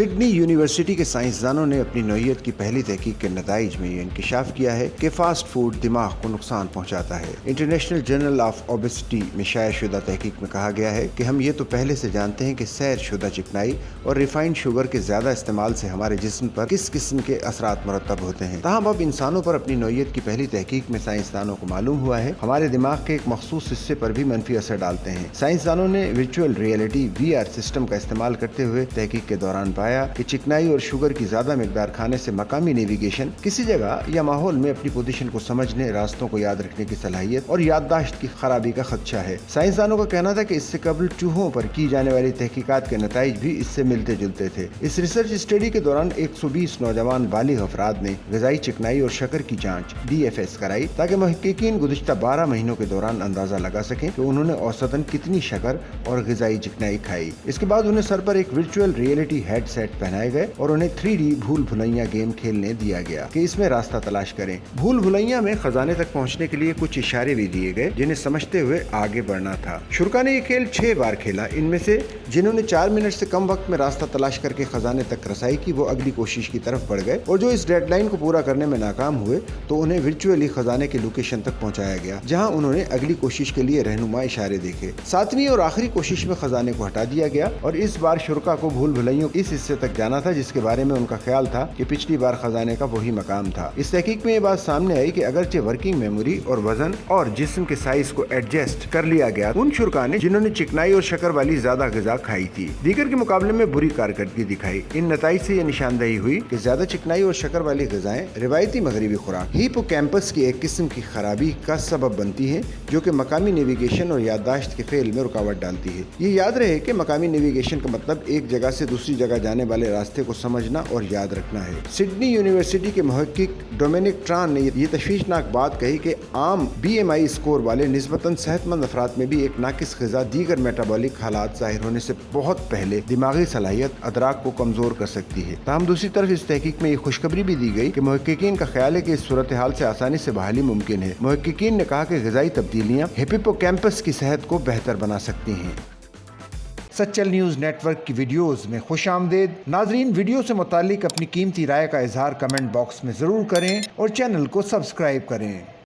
Sydney university के साइंसदानों ने अपनी नौइयत की पहली तहकीक के नताइज में ये इंकशाफ किया है कि फास्ट फूड दिमाग को नुकसान पहुंचाता है। इंटरनेशनल जर्नल ऑफ ओबेसिटी में शाया शुदा तहकीक में कहा गया है कि हम ये तो पहले से जानते हैं कि सैर शुदा चिकनाई और रिफाइंड शुगर के ज्यादा इस्तेमाल से हमारे जिस्म पर किस किस्म के असरात मुरतब होते हैं। ताहम अब इंसानों पर अपनी नौइयत की पहली तहकीक में साइंसदानों को मालूम हुआ है हमारे दिमाग के एक मखसूस हिस्से पर भी मनफी असर डालते हैं। साइंसदानों ने वर्चुअल रियलिटी VR सिस्टम का इस्तेमाल करते हुए तहकीक के दौरान पाया कि चिकनाई और शुगर की ज्यादा मिकदार खाने से मकामी नेविगेशन, किसी जगह या माहौल में अपनी पोजीशन को समझने, रास्तों को याद रखने की सलाहियत और याददाश्त की खराबी का खदशा है। साइंसदानों का कहना था कि इससे कबल चूहों पर की जाने वाली तहकीकात के नताइज भी इससे मिलते जुलते थे। इस रिसर्च स्टडी के दौरान 120 नौजवान बालिग अफराद ने ग़िज़ाई चिकनाई और शक्कर की जांच DFS कराई ताकि मुहक्किकीन गुज़िश्ता 12 महीनों के दौरान अंदाजा लगा सकें कि उन्होंने औसतन कितनी शक्कर और ग़िज़ाई चिकनाई खाई। इसके बाद उन्हें सर पर एक वर्चुअल रियलिटी हेडसेट पहनाए गए और उन्हें 3D भूल भुलैया गेम खेलने दिया गया कि इसमें रास्ता तलाश करें। भूल भुलैया में खजाने तक पहुंचने के लिए कुछ इशारे भी दिए गए जिन्हें समझते हुए आगे बढ़ना था। शुरा ने ये खेल 6 बार खेला। इनमें से जिन्होंने 4 मिनट से कम वक्त में रास्ता तलाश करके खजाने तक रसाई की वो अगली कोशिश की तरफ बढ़ गए और जो इस डेडलाइन को पूरा करने में नाकाम हुए तो उन्हें वर्चुअली खजाने के लोकेशन तक पहुंचाया गया जहां उन्होंने अगली कोशिश के लिए रहनुमा इशारे देखे। 7वीं और आखिरी कोशिश में खजाने को हटा दिया गया और इस बार शुरा को भूल भुलैयों इस हिस्से तक जाना था जिसके बारे में उनका ख्याल था कि पिछली बार खजाने का वही मकाम था। इस तहकीक में ये बात सामने आई कि अगरचे वर्किंग मेमोरी और वजन और जिस्म के साइज को एडजस्ट कर लिया गया उन शुरा ने जिन्होंने चिकनाई और शक्कर वाली ज्यादा ग़िज़ा खाई थी, दीगर के मुकाबले में बुरी कारकर्दगी दिखाई। इन नताइज से ये निशानदही हुई कि ज्यादा चिकनाई और शक्कर वाली ग़िज़ाएं रिवायती मगरबी खुराक हिप्पोकैम्पस की एक किस्म की खराबी का सबब बनती है जो कि मकामी नेविगेशन और याददाश्त के फेल में रुकावट डालती है। ये याद रहे कि मकामी नेविगेशन का मतलब एक जगह से दूसरी जगह जाने वाले रास्ते को समझना और याद रखना है। सिडनी यूनिवर्सिटी के मुहक्किक डोमिनिक ट्रान ने ये तशवीशनाक बात कही कि आम BMI स्कोर वाले निस्बतन सेहतमंद अफराद में भी एक नाकिस ग़िज़ा दीगर मेटाबॉलिक हालात ज़ाहिर होने से बहुत पहले दिमागी सलाहियत अदराक को कमज़ोर कर सकती है। ताहम दूसरी तरफ इस तहकीक में ये खुशखबरी भी दी गई कि मुहक्किकीन का ख्याल है कि इस सूरत हाल से आसानी से बहाली मुमकिन है। मुहक्किकीन ने कहा कि ग़िज़ाई तब्दीलियाँ हिप्पोकैम्पस की सेहत को बेहतर बना सकती हैं। सच्चल न्यूज़ नेटवर्क की वीडियोस में खुश आमदेद। नाजरीन, वीडियो से मुतालिक अपनी कीमती राय का इजहार कमेंट बॉक्स में ज़रूर करें और चैनल को सब्सक्राइब करें।